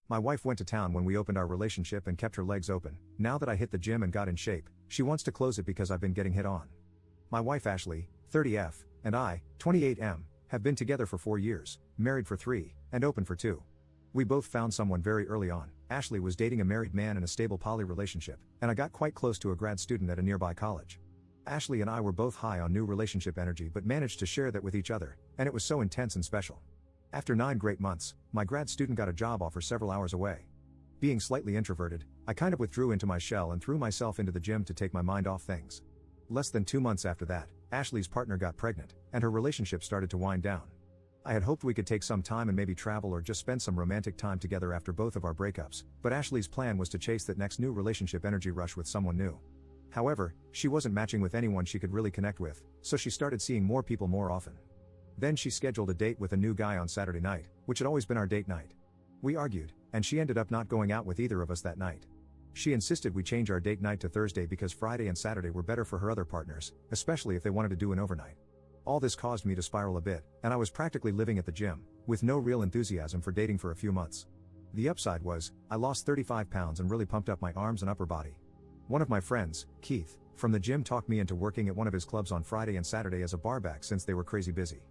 My wife went to town when we opened our relationship and kept her legs open. Now that I hit the gym and got in shape, she wants to close it because I've been getting hit on. My wife Ashley, 30F, and I, 28M, have been together for 4 years, married for 3, and open for 2. We both found someone very early on. Ashley was dating a married man in a stable poly relationship, and I got quite close to a grad student at a nearby college. Ashley and I were both high on new relationship energy but managed to share that with each other, and it was so intense and special. After 9 great months, my grad student got a job offer several hours away. Being slightly introverted, I kind of withdrew into my shell and threw myself into the gym to take my mind off things. Less than 2 months after that, Ashley's partner got pregnant, and her relationship started to wind down. I had hoped we could take some time and maybe travel or just spend some romantic time together after both of our breakups, but Ashley's plan was to chase that next new relationship energy rush with someone new. However, she wasn't matching with anyone she could really connect with, so she started seeing more people more often. Then she scheduled a date with a new guy on Saturday night, which had always been our date night. We argued, and she ended up not going out with either of us that night. She insisted we change our date night to Thursday because Friday and Saturday were better for her other partners, especially if they wanted to do an overnight. All this caused me to spiral a bit, and I was practically living at the gym, with no real enthusiasm for dating for a few months. The upside was, I lost 35 pounds and really pumped up my arms and upper body. One of my friends, Keith, from the gym talked me into working at one of his clubs on Friday and Saturday as a barback since they were crazy busy.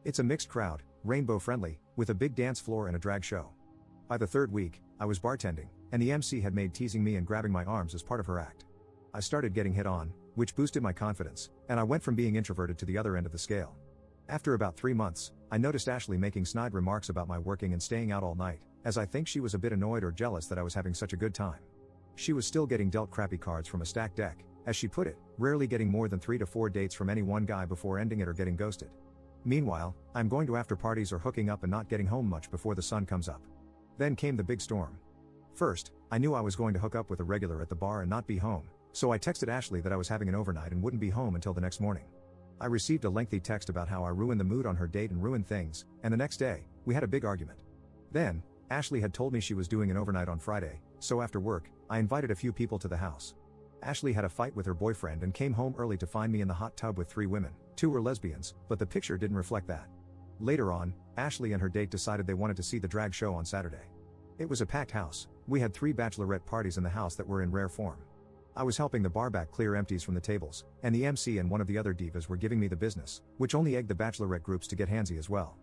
It's a mixed crowd, rainbow friendly, with a big dance floor and a drag show. By the 3rd week, I was bartending, and the MC had made teasing me and grabbing my arms as part of her act. I started getting hit on, which boosted my confidence, and I went from being introverted to the other end of the scale. After about 3 months, I noticed Ashley making snide remarks about my working and staying out all night, as I think she was a bit annoyed or jealous that I was having such a good time. She was still getting dealt crappy cards from a stacked deck, as she put it, rarely getting more than 3 to 4 dates from any one guy before ending it or getting ghosted. Meanwhile, I'm going to after parties or hooking up and not getting home much before the sun comes up. Then came the big storm. First, I knew I was going to hook up with a regular at the bar and not be home, so I texted Ashley that I was having an overnight and wouldn't be home until the next morning. I received a lengthy text about how I ruined the mood on her date and ruined things, and the next day, we had a big argument. Then, Ashley had told me she was doing an overnight on Friday, so after work, I invited a few people to the house. Ashley had a fight with her boyfriend and came home early to find me in the hot tub with 3 women, 2 were lesbians, but the picture didn't reflect that. Later on, Ashley and her date decided they wanted to see the drag show on Saturday. It was a packed house. We had 3 bachelorette parties in the house that were in rare form. I was helping the barback clear empties from the tables, and the MC and one of the other divas were giving me the business, which only egged the bachelorette groups to get handsy as well.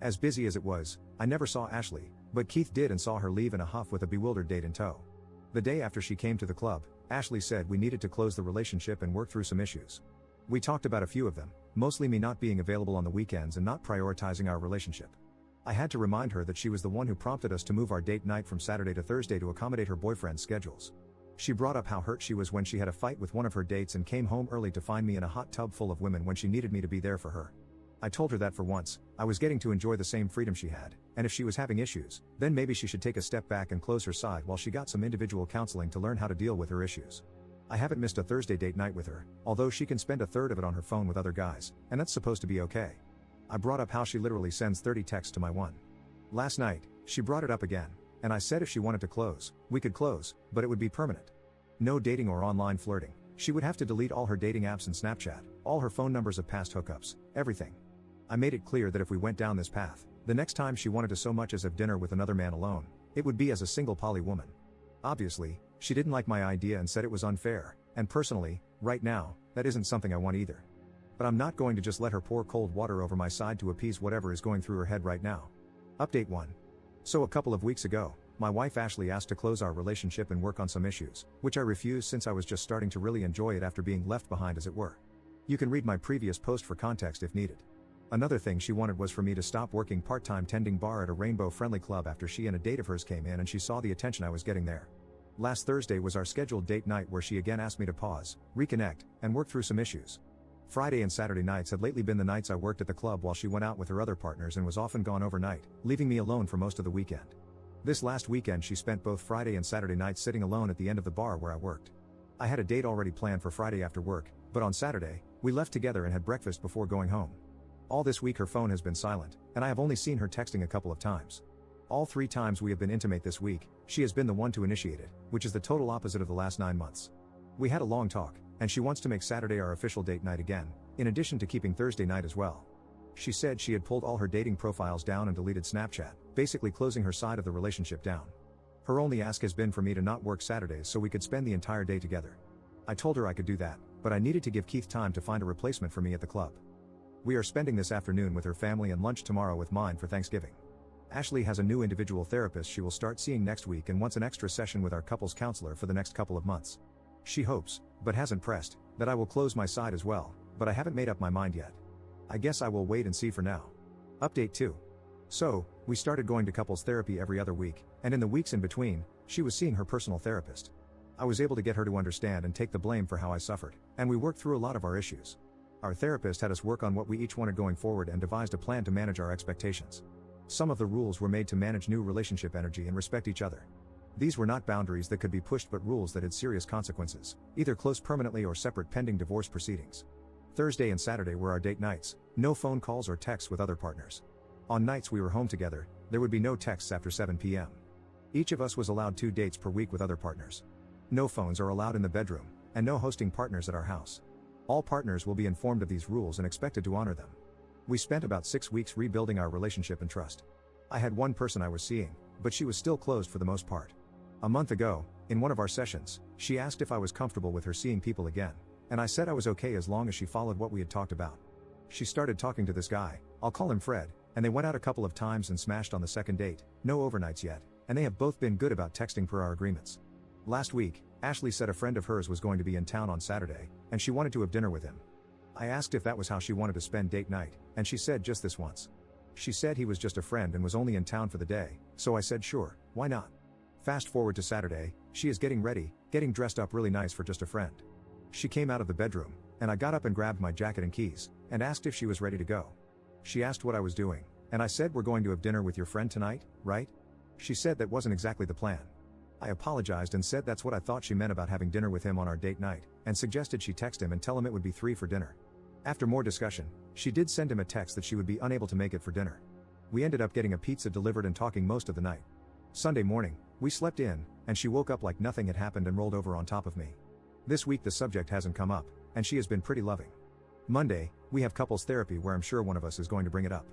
As busy as it was, I never saw Ashley, but Keith did and saw her leave in a huff with a bewildered date in tow. The day after she came to the club, Ashley said we needed to close the relationship and work through some issues. We talked about a few of them, mostly me not being available on the weekends and not prioritizing our relationship. I had to remind her that she was the one who prompted us to move our date night from Saturday to Thursday to accommodate her boyfriend's schedules. She brought up how hurt she was when she had a fight with one of her dates and came home early to find me in a hot tub full of women when she needed me to be there for her. I told her that for once, I was getting to enjoy the same freedom she had, and if she was having issues, then maybe she should take a step back and close her side while she got some individual counseling to learn how to deal with her issues. I haven't missed a Thursday date night with her, although she can spend a third of it on her phone with other guys, and that's supposed to be okay. I brought up how she literally sends 30 texts to my one. Last night, she brought it up again, and I said if she wanted to close, we could close, but it would be permanent. No dating or online flirting. She would have to delete all her dating apps and Snapchat, all her phone numbers of past hookups, everything. I made it clear that if we went down this path, the next time she wanted to so much as have dinner with another man alone, it would be as a single poly woman. Obviously, she didn't like my idea and said it was unfair, and personally, right now, that isn't something I want either. But I'm not going to just let her pour cold water over my side to appease whatever is going through her head right now. Update 1. So a couple of weeks ago, my wife Ashley asked to close our relationship and work on some issues, which I refused since I was just starting to really enjoy it after being left behind as it were. You can read my previous post for context if needed. Another thing she wanted was for me to stop working part-time tending bar at a rainbow-friendly club after she and a date of hers came in and she saw the attention I was getting there. Last Thursday was our scheduled date night where she again asked me to pause, reconnect, and work through some issues. Friday and Saturday nights had lately been the nights I worked at the club while she went out with her other partners and was often gone overnight, leaving me alone for most of the weekend. This last weekend she spent both Friday and Saturday nights sitting alone at the end of the bar where I worked. I had a date already planned for Friday after work, but on Saturday, we left together and had breakfast before going home. All this week her phone has been silent, and I have only seen her texting a couple of times. All 3 times we have been intimate this week, she has been the one to initiate it, which is the total opposite of the last 9 months. We had a long talk, and she wants to make Saturday our official date night again, in addition to keeping Thursday night as well. She said she had pulled all her dating profiles down and deleted Snapchat, basically closing her side of the relationship down. Her only ask has been for me to not work Saturdays so we could spend the entire day together. I told her I could do that, but I needed to give Keith time to find a replacement for me at the club. We are spending this afternoon with her family and lunch tomorrow with mine for Thanksgiving. Ashley has a new individual therapist she will start seeing next week and wants an extra session with our couples counselor for the next couple of months. She hopes, but hasn't pressed, that I will close my side as well, but I haven't made up my mind yet. I guess I will wait and see for now. Update 2. So, we started going to couples therapy every other week, and in the weeks in between, she was seeing her personal therapist. I was able to get her to understand and take the blame for how I suffered, and we worked through a lot of our issues. Our therapist had us work on what we each wanted going forward and devised a plan to manage our expectations. Some of the rules were made to manage new relationship energy and respect each other. These were not boundaries that could be pushed but rules that had serious consequences, either close permanently or separate pending divorce proceedings. Thursday and Saturday were our date nights, no phone calls or texts with other partners. On nights we were home together, there would be no texts after 7 p.m. Each of us was allowed 2 dates per week with other partners. No phones are allowed in the bedroom, and no hosting partners at our house. All partners will be informed of these rules and expected to honor them. We spent about 6 weeks rebuilding our relationship and trust. I had one person I was seeing, but she was still closed for the most part. A month ago, in one of our sessions, she asked if I was comfortable with her seeing people again, and I said I was okay as long as she followed what we had talked about. She started talking to this guy, I'll call him Fred, and they went out a couple of times and smashed on the second date, no overnights yet, and they have both been good about texting per our agreements. Last week, Ashley said a friend of hers was going to be in town on Saturday, and she wanted to have dinner with him. I asked if that was how she wanted to spend date night, and she said just this once. She said he was just a friend and was only in town for the day, so I said sure, why not? Fast forward to Saturday, she is getting ready, getting dressed up really nice for just a friend. She came out of the bedroom, and I got up and grabbed my jacket and keys, and asked if she was ready to go. She asked what I was doing, and I said we're going to have dinner with your friend tonight, right? She said that wasn't exactly the plan. I apologized and said that's what I thought she meant about having dinner with him on our date night, and suggested she text him and tell him it would be 3 for dinner. After more discussion, she did send him a text that she would be unable to make it for dinner. We ended up getting a pizza delivered and talking most of the night. Sunday morning, we slept in, and she woke up like nothing had happened and rolled over on top of me. This week the subject hasn't come up, and she has been pretty loving. Monday, we have couples therapy where I'm sure one of us is going to bring it up.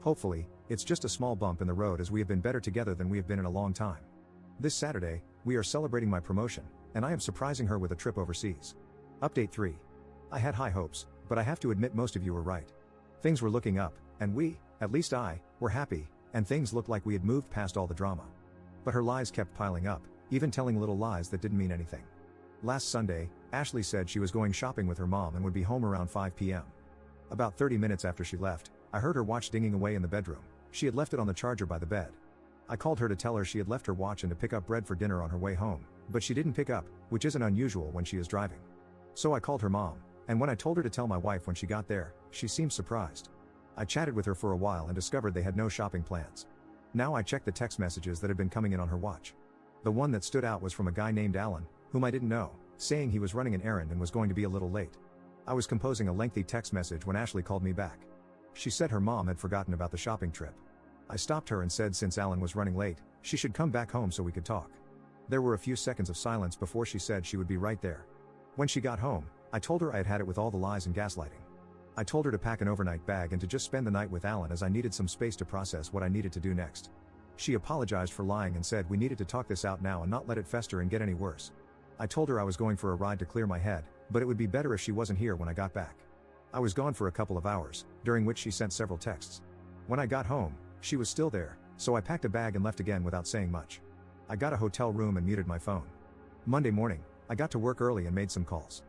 Hopefully, it's just a small bump in the road as we have been better together than we have been in a long time. This Saturday, we are celebrating my promotion, and I am surprising her with a trip overseas. Update 3. I had high hopes, but I have to admit most of you were right. Things were looking up, and we, at least I, were happy, and things looked like we had moved past all the drama. But her lies kept piling up, even telling little lies that didn't mean anything. Last Sunday, Ashley said she was going shopping with her mom and would be home around 5 p.m. About 30 minutes after she left, I heard her watch dinging away in the bedroom. She had left it on the charger by the bed. I called her to tell her she had left her watch and to pick up bread for dinner on her way home, but she didn't pick up, which isn't unusual when she is driving. So I called her mom, and when I told her to tell my wife when she got there, she seemed surprised. I chatted with her for a while and discovered they had no shopping plans. Now I checked the text messages that had been coming in on her watch. The one that stood out was from a guy named Alan, whom I didn't know, saying he was running an errand and was going to be a little late. I was composing a lengthy text message when Ashley called me back. She said her mom had forgotten about the shopping trip. I stopped her and said since Alan was running late, she should come back home so we could talk. There were a few seconds of silence before she said she would be right there. When she got home, I told her I had had it with all the lies and gaslighting. I told her to pack an overnight bag and to just spend the night with Alan as I needed some space to process what I needed to do next. She apologized for lying and said we needed to talk this out now and not let it fester and get any worse. I told her I was going for a ride to clear my head, but it would be better if she wasn't here when I got back. I was gone for a couple of hours, during which she sent several texts. When I got home, she was still there, so I packed a bag and left again without saying much. I got a hotel room and muted my phone. Monday morning, I got to work early and made some calls.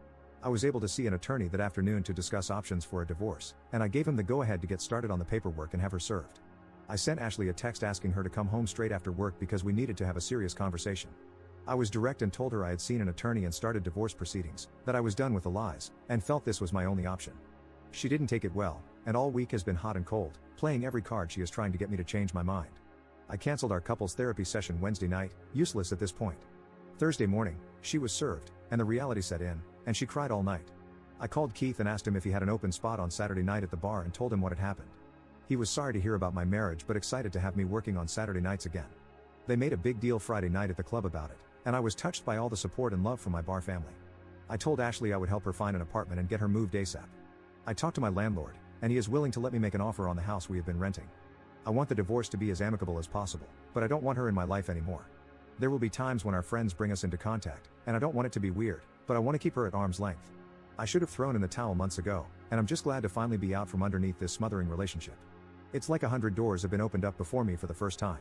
I was able to see an attorney that afternoon to discuss options for a divorce, and I gave him the go-ahead to get started on the paperwork and have her served. I sent Ashley a text asking her to come home straight after work because we needed to have a serious conversation. I was direct and told her I had seen an attorney and started divorce proceedings, that I was done with the lies, and felt this was my only option. She didn't take it well, and all week has been hot and cold, playing every card she is trying to get me to change my mind. I canceled our couples therapy session Wednesday night, useless at this point. Thursday morning, she was served, and the reality set in, and she cried all night. I called Keith and asked him if he had an open spot on Saturday night at the bar and told him what had happened. He was sorry to hear about my marriage but excited to have me working on Saturday nights again. They made a big deal Friday night at the club about it, and I was touched by all the support and love from my bar family. I told Ashley I would help her find an apartment and get her moved ASAP. I talked to my landlord, and he is willing to let me make an offer on the house we have been renting. I want the divorce to be as amicable as possible, but I don't want her in my life anymore. There will be times when our friends bring us into contact, and I don't want it to be weird, but I want to keep her at arm's length. I should have thrown in the towel months ago, and I'm just glad to finally be out from underneath this smothering relationship. It's like 100 doors have been opened up before me for the first time.